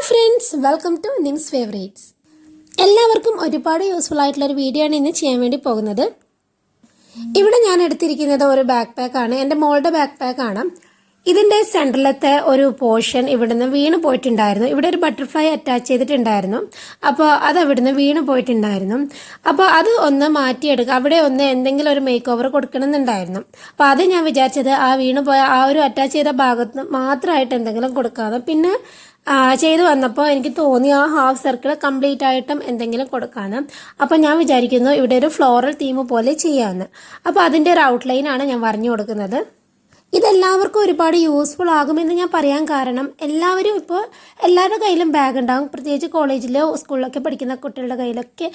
Friends, welcome to Nim's favourites. എല്ലാവർക്കും ഒരുപാട് useful ആയിട്ടുള്ള ഒരു വീഡിയോ ആണ് ഇന്ന് ചെയ്യാൻ വേണ്ടി പോകുന്നത്. ഇവിടെ ഞാൻ എടുത്തിരിക്കുന്നത് ഒരു ബാക്ക് പാക്കാണ്, എൻ്റെ മോളുടെ ബാക്ക് പാക്കാണ്. ഇതിൻ്റെ സെൻറ്ററിലത്തെ ഒരു പോർഷൻ ഇവിടുന്ന് വീണ് പോയിട്ടുണ്ടായിരുന്നു. ഇവിടെ ഒരു ബട്ടർഫ്ലൈ അറ്റാച്ച് ചെയ്തിട്ടുണ്ടായിരുന്നു. അപ്പോൾ അത് അവിടുന്ന് വീണ് പോയിട്ടുണ്ടായിരുന്നു. അപ്പോൾ അത് ഒന്ന് മാറ്റിയെടുക്കുക, അവിടെ ഒന്ന് എന്തെങ്കിലും ഒരു മേക്ക് ഓവർ കൊടുക്കണമെന്നുണ്ടായിരുന്നു. അപ്പോൾ അത് ഞാൻ വിചാരിച്ചത് ആ വീണ് പോയ ആ ഒരു അറ്റാച്ച് ചെയ്ത ഭാഗത്ത് മാത്രമായിട്ട് എന്തെങ്കിലും കൊടുക്കാതെ, പിന്നെ ചെയ്തു വന്നപ്പോൾ എനിക്ക് തോന്നി ആ ഹാഫ് സർക്കിൾ കംപ്ലീറ്റ് ആയിട്ടും എന്തെങ്കിലും കൊടുക്കാമെന്ന്. അപ്പോൾ ഞാൻ വിചാരിക്കുന്നു ഇവിടെ ഒരു ഫ്ലോറൽ തീം പോലെ ചെയ്യാമെന്ന്. അപ്പോൾ അതിൻ്റെ ഒരു ഔട്ട്ലൈനാണ് ഞാൻ വരഞ്ഞു കൊടുക്കുന്നത്. ഇതെല്ലാവർക്കും ഒരുപാട് യൂസ്ഫുൾ ആകുമെന്ന് ഞാൻ പറയാൻ കാരണം, എല്ലാവരും ഇപ്പോൾ എല്ലാവരുടെ കയ്യിലും ബാഗ് ഉണ്ടാകും. പ്രത്യേകിച്ച് കോളേജിലോ സ്കൂളിലൊക്കെ പഠിക്കുന്ന കുട്ടികളുടെ കയ്യിലൊക്കെ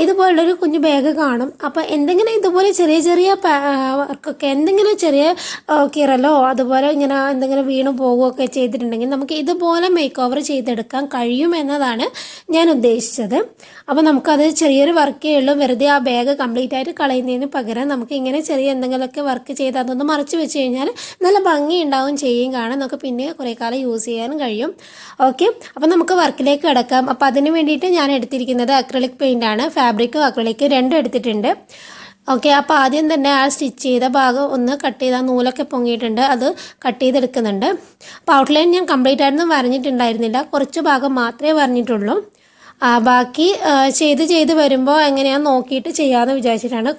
ഇതുപോലുള്ളൊരു കുഞ്ഞു ബാഗ് കാണും. അപ്പോൾ എന്തെങ്കിലും ഇതുപോലെ ചെറിയ ചെറിയ വർക്കൊക്കെ, എന്തെങ്കിലും ചെറിയ കിറലോ അതുപോലെ ഇങ്ങനെ എന്തെങ്കിലും വീണു പോകുകയൊക്കെ ചെയ്തിട്ടുണ്ടെങ്കിൽ നമുക്ക് ഇതുപോലെ മേക്ക് ഓവർ ചെയ്തെടുക്കാൻ കഴിയുമെന്നതാണ് ഞാൻ ഉദ്ദേശിച്ചത്. അപ്പോൾ നമുക്കത് ചെറിയൊരു വർക്കേ ഉള്ളൂ. വെറുതെ ആ ബാഗ് കംപ്ലീറ്റ് ആയിട്ട് കളയുന്നതിന് പകരം നമുക്ക് ഇങ്ങനെ ചെറിയ എന്തെങ്കിലുമൊക്കെ വർക്ക് ചെയ്ത് അതൊന്ന് മറച്ച് വെച്ച് കഴിഞ്ഞാൽ നല്ല ഭംഗി ഉണ്ടാവും ചെയ്യും കാണാൻ. നമുക്ക് പിന്നെ കുറേ കാലം യൂസ് ചെയ്യാനും കഴിയും. ഓക്കെ, അപ്പോൾ നമുക്ക് വർക്കിലേക്ക് കിടക്കാം. അപ്പോൾ അതിന് വേണ്ടിയിട്ട് ഞാൻ എടുത്തിരിക്കുന്നത് അക്രിലിക് പെയിൻ്റ് ആണ്. ഫാബ്രിക്കും അക്രിലിക്കും രണ്ടും എടുത്തിട്ടുണ്ട്. ഓക്കെ, അപ്പോൾ ആദ്യം തന്നെ ആ സ്റ്റിച്ച് ചെയ്ത ഭാഗം ഒന്ന് കട്ട് ചെയ്ത്, ആ നൂലൊക്കെ പൊങ്ങിയിട്ടുണ്ട്, അത് കട്ട് ചെയ്തെടുക്കുന്നുണ്ട്. അപ്പോൾ ഔട്ട്ലൈൻ ഞാൻ കംപ്ലീറ്റ് ആയിട്ടൊന്നും വരഞ്ഞിട്ടുണ്ടായിരുന്നില്ല, കുറച്ച് ഭാഗം മാത്രമേ വരഞ്ഞിട്ടുള്ളൂ. ബാക്കി ചെയ്ത് വരുമ്പോൾ എങ്ങനെയാണെന്ന് നോക്കിയിട്ട് ചെയ്യാമെന്ന് വിചാരിച്ചിട്ടാണ്.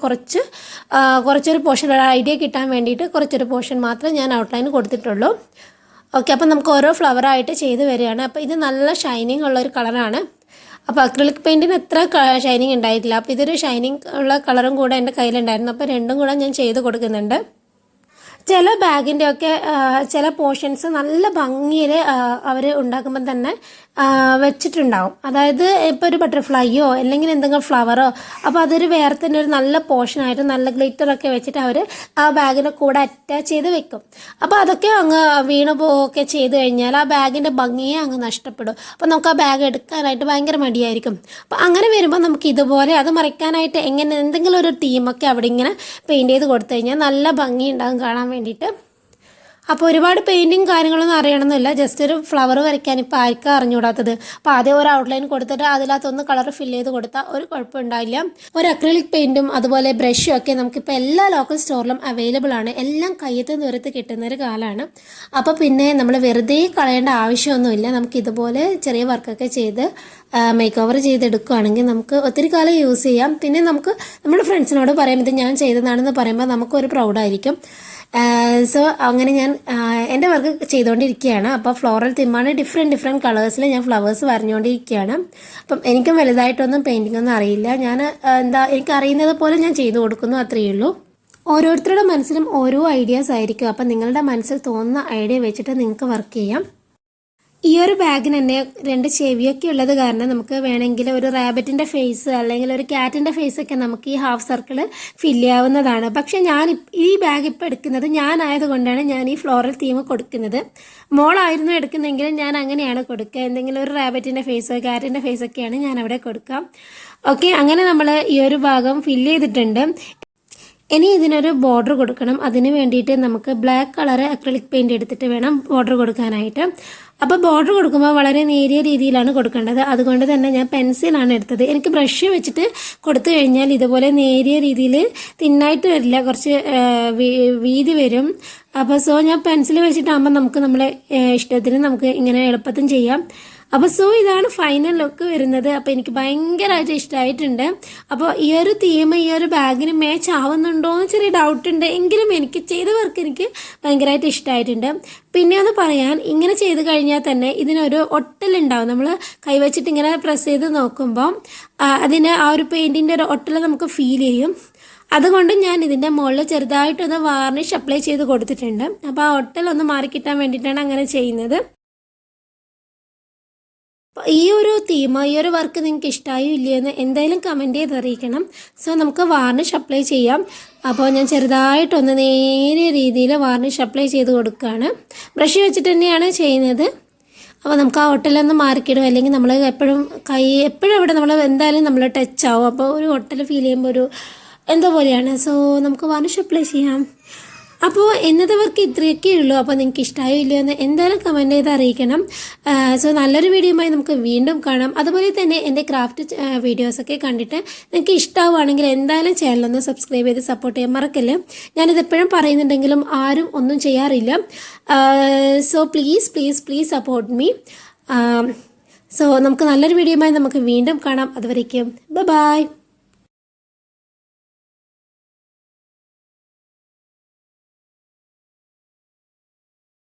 കുറച്ചൊരു പോർഷൻ, ഒരു ഐഡിയ കിട്ടാൻ വേണ്ടിയിട്ട് കുറച്ചൊരു പോർഷൻ മാത്രമേ ഞാൻ ഔട്ട്ലൈൻ കൊടുത്തിട്ടുള്ളൂ. ഓക്കെ, അപ്പം നമുക്ക് ഓരോ ഫ്ലവറായിട്ട് ചെയ്ത് വരികയാണ്. അപ്പോൾ ഇത് നല്ല ഷൈനിങ് ഉള്ളൊരു കളറാണ്. അപ്പോൾ അക്രിലിക് പെയിൻറ്റിന് എത്ര ഷൈനിങ് ഉണ്ടായിട്ടില്ല. അപ്പോൾ ഇതൊരു ഷൈനിങ് ഉള്ള കളറും കൂടെ എൻ്റെ കയ്യിലുണ്ടായിരുന്നു. അപ്പോൾ രണ്ടും കൂടെ ഞാൻ ചെയ്ത് കൊടുക്കുന്നുണ്ട്. ചില ബാഗിൻ്റെ ഒക്കെ ചില പോർഷൻസ് നല്ല ഭംഗിയിൽ അവർ ഉണ്ടാക്കുമ്പോൾ തന്നെ വെച്ചിട്ടുണ്ടാവും. അതായത് ഇപ്പോൾ ഒരു ബട്ടർഫ്ലൈയോ അല്ലെങ്കിൽ എന്തെങ്കിലും ഫ്ലവറോ, അപ്പോൾ അതൊരു വേറെ തന്നെ ഒരു നല്ല പോർഷനായിട്ട് നല്ല ഗ്ലിറ്ററൊക്കെ വെച്ചിട്ട് അവർ ആ ബാഗിൻ്റെ കൂടെ അറ്റാച്ച് ചെയ്ത് വെക്കും. അപ്പോൾ അതൊക്കെ അങ്ങ് വീണ് പോവുകയൊക്കെ ചെയ്ത് കഴിഞ്ഞാൽ ആ ബാഗിൻ്റെ ഭംഗിയെ അങ്ങ് നഷ്ടപ്പെടും. അപ്പോൾ നമുക്ക് ആ ബാഗ് എടുക്കാനായിട്ട് ഭയങ്കര മടിയായിരിക്കും. അപ്പോൾ അങ്ങനെ വരുമ്പോൾ നമുക്ക് ഇതുപോലെ അത് മറയ്ക്കാനായിട്ട് എന്തെങ്കിലും ഒരു തീമൊക്കെ അവിടെ ഇങ്ങനെ പെയിൻറ്റ് ചെയ്ത് കൊടുത്തു കഴിഞ്ഞാൽ നല്ല ഭംഗി ഉണ്ടാകും കാണാൻ വേണ്ടിയിട്ട്. അപ്പോൾ ഒരുപാട് പെയിൻറ്റിങ് കാര്യങ്ങളൊന്നും അറിയണമെന്നില്ല, ജസ്റ്റ് ഒരു ഫ്ലവർ വരയ്ക്കാൻ ഇപ്പോൾ ആർക്കും അറിഞ്ഞുകൂടാത്തത്. അപ്പോൾ ആദ്യം ഒരു ഔട്ട്ലൈൻ കൊടുത്തിട്ട് അതിനകത്തൊന്ന് കളർ ഫില്ല് ചെയ്ത് കൊടുത്താൽ ഒരു കുഴപ്പമുണ്ടാവില്ല. ഒരു അക്രിലിക് പെയിൻറ്റും അതുപോലെ ബ്രഷും ഒക്കെ നമുക്കിപ്പോൾ എല്ലാ ലോക്കൽ സ്റ്റോറിലും അവൈലബിൾ ആണ്. എല്ലാം കയ്യത്ത് ദൂരത്ത് കിട്ടുന്നൊരു കാലമാണ്. അപ്പോൾ പിന്നെ നമ്മൾ വെറുതെ കളയേണ്ട ആവശ്യമൊന്നുമില്ല. നമുക്ക് ഇതുപോലെ ചെറിയ വർക്കൊക്കെ ചെയ്ത് മേക്ക് ഓവർ ചെയ്തെടുക്കുകയാണെങ്കിൽ നമുക്ക് ഒത്തിരി കാലം യൂസ് ചെയ്യാം. പിന്നെ നമുക്ക് നമ്മുടെ ഫ്രണ്ട്സിനോട് പറയാം ഇത് ഞാൻ ചെയ്തതാണെന്ന് പറയുമ്പോൾ നമുക്കൊരു പ്രൗഡായിരിക്കും. സോ അങ്ങനെ ഞാൻ എൻ്റെ വർക്ക് ചെയ്തുകൊണ്ടിരിക്കുകയാണ്. അപ്പോൾ ഫ്ലോറൽ തീമാണ്, ഡിഫറെൻറ്റ് കളേഴ്സിൽ ഞാൻ ഫ്ലവേഴ്സ് വരഞ്ഞുകൊണ്ടിരിക്കുകയാണ്. അപ്പം എനിക്കും വലുതായിട്ടൊന്നും പെയിൻറ്റിംഗ് ഒന്നും അറിയില്ല. ഞാൻ എനിക്ക് അറിയുന്നത് പോലെ ഞാൻ ചെയ്തു കൊടുക്കുന്നു, അത്രയേ ഉള്ളൂ. ഓരോരുത്തരുടെ മനസ്സിലും ഓരോ ഐഡിയാസ് ആയിരിക്കും. അപ്പം നിങ്ങളുടെ മനസ്സിൽ തോന്നുന്ന ഐഡിയ വെച്ചിട്ട് നിങ്ങൾക്ക് വർക്ക് ചെയ്യാം. ഈ ഒരു ബാഗിന് തന്നെ 2 ചെവിയൊക്കെ ഉള്ളത് കാരണം നമുക്ക് വേണമെങ്കിൽ ഒരു റാബിറ്റിൻ്റെ ഫേസ് അല്ലെങ്കിൽ ഒരു ക്യാറ്റിൻ്റെ ഫേസൊക്കെ നമുക്ക് ഈ ഹാഫ് സർക്കിൾ ഫില്ല് ചെയ്യാവുന്നതാണ്. പക്ഷേ ഈ ബാഗ് ഇപ്പോൾ എടുക്കുന്നത് ഞാനായതുകൊണ്ടാണ് ഞാൻ ഈ ഫ്ലോറൽ തീം കൊടുക്കുന്നത്. മോളായിരുന്നു എടുക്കുന്നതെങ്കിലും ഞാൻ അങ്ങനെയാണ് കൊടുക്കുക. എന്തെങ്കിലും ഒരു റാബിറ്റിൻ്റെ ഫേസോ ക്യാറ്റിൻ്റെ ഫേസൊക്കെയാണ് ഞാൻ അവിടെ കൊടുക്കുക. ഓക്കെ, അങ്ങനെ നമ്മൾ ഈ ഒരു ഭാഗം ഫില്ല് ചെയ്തിട്ടുണ്ട്. ഇനി ഇതിനൊരു ബോർഡർ കൊടുക്കണം. അതിന് വേണ്ടിയിട്ട് നമുക്ക് ബ്ലാക്ക് കളർ അക്രിലിക് പെയിൻറ്റ് എടുത്തിട്ട് വേണം ബോർഡർ കൊടുക്കാനായിട്ട്. അപ്പോൾ ബോർഡർ കൊടുക്കുമ്പോൾ വളരെ നേരിയ രീതിയിലാണ് കൊടുക്കേണ്ടത്. അതുകൊണ്ട് തന്നെ ഞാൻ പെൻസിലാണ് എടുത്തത്. എനിക്ക് ബ്രഷ് വെച്ചിട്ട് കൊടുത്തു കഴിഞ്ഞാൽ ഇതുപോലെ നേരിയ രീതിയിൽ തിന്നായിട്ട് വരില്ല, കുറച്ച് വീതി വരും. അപ്പോൾ ഞാൻ പെൻസിൽ വെച്ചിട്ടാകുമ്പോൾ നമുക്ക് നമ്മളെ ഇഷ്ടത്തിന് നമുക്ക് ഇങ്ങനെ എളുപ്പത്തിൽ ചെയ്യാം. അപ്പോൾ ഇതാണ് ഫൈനൽ ലുക്ക് വരുന്നത്. അപ്പോൾ എനിക്ക് ഭയങ്കരമായിട്ട് ഇഷ്ടമായിട്ടുണ്ട്. അപ്പോൾ ഈ ഒരു തീം ഈ ഒരു ബാഗിന് മാച്ച് ആവുന്നുണ്ടോ എന്ന് ചെറിയ ഡൗട്ട് ഉണ്ട്, എങ്കിലും എനിക്ക് ചെയ്ത വർക്ക് എനിക്ക് ഭയങ്കരമായിട്ട് ഇഷ്ടമായിട്ടുണ്ട്. പിന്നെ ഒന്ന് പറയാൻ, ഇങ്ങനെ ചെയ്ത് കഴിഞ്ഞാൽ തന്നെ ഇതിനൊരു ഒട്ടലുണ്ടാവും. നമ്മൾ കൈവച്ചിട്ട് ഇങ്ങനെ പ്രസ് ചെയ്ത് നോക്കുമ്പോൾ അതിന് ആ ഒരു പെയിൻറ്റിൻ്റെ ഒരു ഒട്ടൽ നമുക്ക് ഫീൽ ചെയ്യും. അതുകൊണ്ട് ഞാൻ ഇതിൻ്റെ മുകളിൽ ചെറുതായിട്ടൊന്ന് വാർണിഷ് അപ്ലൈ ചെയ്ത് കൊടുത്തിട്ടുണ്ട്. അപ്പോൾ ആ ഒട്ടലൊന്ന് മാറിക്കിട്ടാൻ വേണ്ടിയിട്ടാണ് അങ്ങനെ ചെയ്യുന്നത്. ഈ ഒരു തീം, ഈ ഒരു വർക്ക് നിങ്ങൾക്ക് ഇഷ്ടമായോ ഇല്ലയെന്ന് എന്തായാലും കമൻറ്റ് ചെയ്ത് അറിയിക്കണം. നമുക്ക് വാർണിഷ് അപ്ലൈ ചെയ്യാം. അപ്പോൾ ഞാൻ ചെറുതായിട്ടൊന്ന് നേരിയ രീതിയിൽ വാർണിഷ് അപ്ലൈ ചെയ്ത് കൊടുക്കുകയാണ്. ബ്രഷ് വെച്ചിട്ട് തന്നെയാണ് ചെയ്യുന്നത്. അപ്പോൾ നമുക്ക് ആ ഒട്ടലൊന്ന് മാറിക്കിടും, അല്ലെങ്കിൽ നമ്മൾ എപ്പോഴും ഇവിടെ നമ്മൾ എന്തായാലും നമ്മൾ ടച്ച് ആവും. അപ്പോൾ ഒരു ഒട്ടൽ ഫീൽ ചെയ്യുമ്പോൾ ഒരു എന്തോ പോലെയാണ്. നമുക്ക് വാർണിഷ് അപ്ലൈ ചെയ്യാം. അപ്പോൾ ഇന്നത്തെ വർക്ക് ഇത്രയൊക്കെ ഉള്ളൂ. അപ്പോൾ നിങ്ങൾക്ക് ഇഷ്ടമായോ ഇല്ലയോ എന്ന് എന്തായാലും കമൻറ്റ് ചെയ്ത് അറിയിക്കണം. സോ നല്ലൊരു വീഡിയോയുമായി നമുക്ക് വീണ്ടും കാണാം. അതുപോലെ തന്നെ എൻ്റെ ക്രാഫ്റ്റ് വീഡിയോസൊക്കെ കണ്ടിട്ട് നിങ്ങൾക്ക് ഇഷ്ടമാവുകയാണെങ്കിൽ എന്തായാലും ചാനലൊന്ന് സബ്സ്ക്രൈബ് ചെയ്ത് സപ്പോർട്ട് ചെയ്യാൻ മറക്കല്ലേ. ഞാനിത് എപ്പോഴും പറയുന്നുണ്ടെങ്കിലും ആരും ഒന്നും ചെയ്യാറില്ല. So please support me. So നമുക്ക് നല്ലൊരു വീഡിയോയുമായി നമുക്ക് വീണ്ടും കാണാം. അതുവരേക്കും ബൈ.